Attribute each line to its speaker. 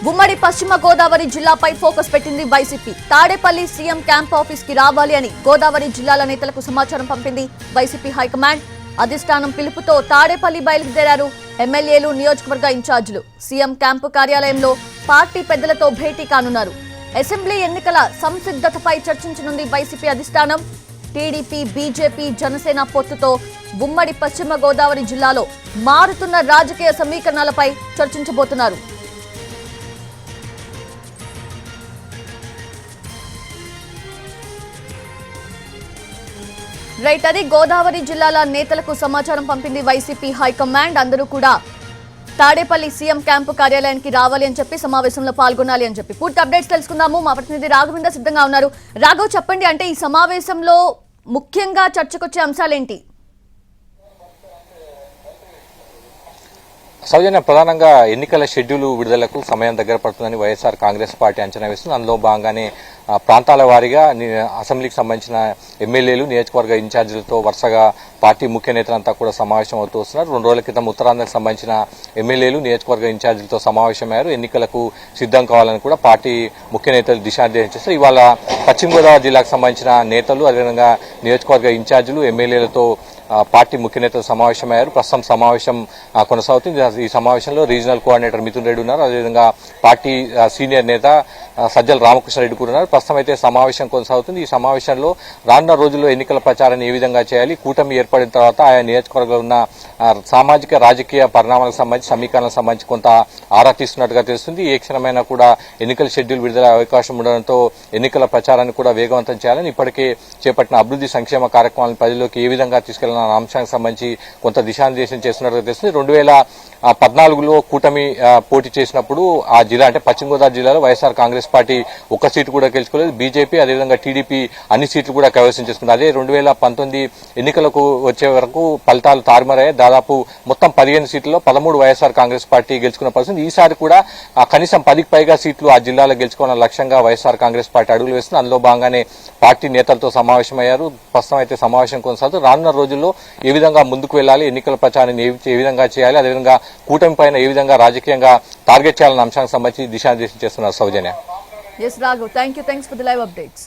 Speaker 1: ఉమ్మడి పశ్చిమ గోదావరి జిల్లాపై ఫోకస్ పెట్టింది YCP. Tadepalli CM camp office కి రావాలి అని గోదావరి జిల్లాల నేతలకు సమాచారం పంపింది వైసీపీ హైకమాండ్. అధిష్టానం పిలుపుతో తాడేపల్లి బయలుదేరారు ఎమ్మెల్యేలు, నియోజకవర్గ ఇన్ఛార్జీలు. సీఎం క్యాంపు కార్యాలయంలో పార్టీ పెద్దలతో భేటీ కానున్నారు. అసెంబ్లీ ఎన్నికల సంసిద్ధతపై చర్చించనుంది వైసీపీ అధిష్టానం. టీడీపీ, బీజేపీ, జనసేన పొత్తుతో ఉమ్మడి పశ్చిమ గోదావరి జిల్లాలో మారుతున్న రాజకీయ సమీకరణాలపై చర్చించబోతున్నారు. రైట్, అది గోదావరి జిల్లాల నేతలకు సమాచారం పంపింది వైసీపీ హైకమాండ్. అందరూ కూడా తాడేపల్లి సీఎం క్యాంపు కార్యాలయానికి రావాలి అని చెప్పి, సమావేశంలో పాల్గొనాలి అని చెప్పి. పూర్తి అప్డేట్స్ తెలుసుకుందాము. మా ప్రతినిధి రాఘవేంద్ర సిద్ధంగా ఉన్నారు. రాఘవ్, చెప్పండి, అంటే ఈ సమావేశంలో ముఖ్యంగా చర్చకొచ్చే అంశాలేంటి?
Speaker 2: సౌజన్య, ప్రధానంగా ఎన్నికల షెడ్యూల్ విడుదలకు సమయం దగ్గర పడుతుందని వైఎస్ఆర్ కాంగ్రెస్ పార్టీ అంచనా వేస్తుంది. అందులో భాగంగానే ప్రాంతాల వారీగా అసెంబ్లీకి సంబంధించిన ఎమ్మెల్యేలు, నియోజకవర్గ ఇన్ఛార్జీలతో వరుసగా పార్టీ ముఖ్య నేతలంతా కూడా సమావేశం అవుతూ వస్తున్నారు. 2 రోజుల క్రితం ఉత్తరాంధ్రకు సంబంధించిన ఎమ్మెల్యేలు, నియోజకవర్గ ఇన్ఛార్జీలతో సమావేశమయ్యారు. ఎన్నికలకు సిద్ధం కావాలని కూడా పార్టీ ముఖ్య నేతలు దిశానిర్దేశం చేస్తారు. ఇవాళ పశ్చిమ గోదావరి జిల్లాకు సంబంధించిన నేతలు, అదేవిధంగా నియోజకవర్గ ఇన్ఛార్జీలు, ఎమ్మెల్యేలతో పార్టీ ముఖ్య నేతలు సమావేశమయ్యారు. ప్రస్తుతం సమావేశం కొనసాగుతుంది. ఈ సమావేశంలో రీజనల్ కోఆర్డినేటర్ మిథున్ రెడ్డి ఉన్నారు. అదేవిధంగా పార్టీ సీనియర్ నేత సజ్జల రామకృష్ణారెడ్డి కూడా ఉన్నారు. ప్రస్తుతం అయితే సమావేశం కొనసాగుతుంది. ఈ సమావేశంలో రానున్న రోజుల్లో ఎన్నికల ప్రచారాన్ని ఏ విధంగా చేయాలి, కూటమి ఏర్పడిన తర్వాత ఆయా నియోజకవర్గంలో ఉన్న సామాజిక రాజకీయ పరిణామాలకు సంబంధించి, సమీకరణలకు సంబంధించి కొంత ఆరా తీస్తున్నట్టుగా తెలుస్తుంది. ఏ క్షణమైనా కూడా ఎన్నికల షెడ్యూల్ విడుదల అవకాశం ఉండడంతో ఎన్నికల ప్రచారాన్ని కూడా వేగవంతం చేయాలని, ఇప్పటికే చేపట్టిన అభివృద్ధి సంక్షేమ కార్యక్రమాలను ప్రజల్లోకి ఏ విధంగా తీసుకెళ్లాలన్న అంశానికి సంబంధించి కొంత దిశానిర్దేశం చేస్తున్నట్టుగా తెలుస్తుంది. 2014లో కూటమి పోటీ చేసినప్పుడు ఆ జిల్లా, అంటే పశ్చిమ గోదావరి జిల్లాలో వైఎస్ఆర్ కాంగ్రెస్ పార్టీ ఒక్క సీటు కూడా గెలుచుకోలేదు. బీజేపీ, అదేవిధంగా టీడీపీ అన్ని సీట్లు కూడా కైవసం చేసుకుంది. అదే 2019 ఎన్నికలకు వచ్చే వరకు ఫలితాలు తారుమారయ్యాయి. దాదాపు మొత్తం 15 సీట్లలో 13 వైఎస్ఆర్ కాంగ్రెస్ పార్టీ గెలుచుకున్న పరిస్థితి. ఈసారి కూడా కనీసం 10కి పైగా సీట్లు ఆ జిల్లాలో గెలుచుకోవాలన్న లక్ష్యంగా వైఎస్ఆర్ కాంగ్రెస్ పార్టీ అడుగులు వేస్తుంది. అందులో భాగంగానే పార్టీ నేతలతో సమావేశమయ్యారు. ప్రస్తుతం అయితే సమావేశం కొనసాగుతుంది. రానున్న రోజుల్లో ఏ విధంగా ముందుకు వెళ్లాలి, ఎన్నికల ప్రచారాన్ని ఏ విధంగా చేయాలి, అదేవిధంగా కూటమి పైన ఏ విధంగా రాజకీయంగా టార్గెట్ చేయాలన్న అంశానికి సంబంధించి దిశానిర్దేశం చేస్తున్నారు. సౌజన్య.
Speaker 1: Yes, Raghu. Thanks for the live updates.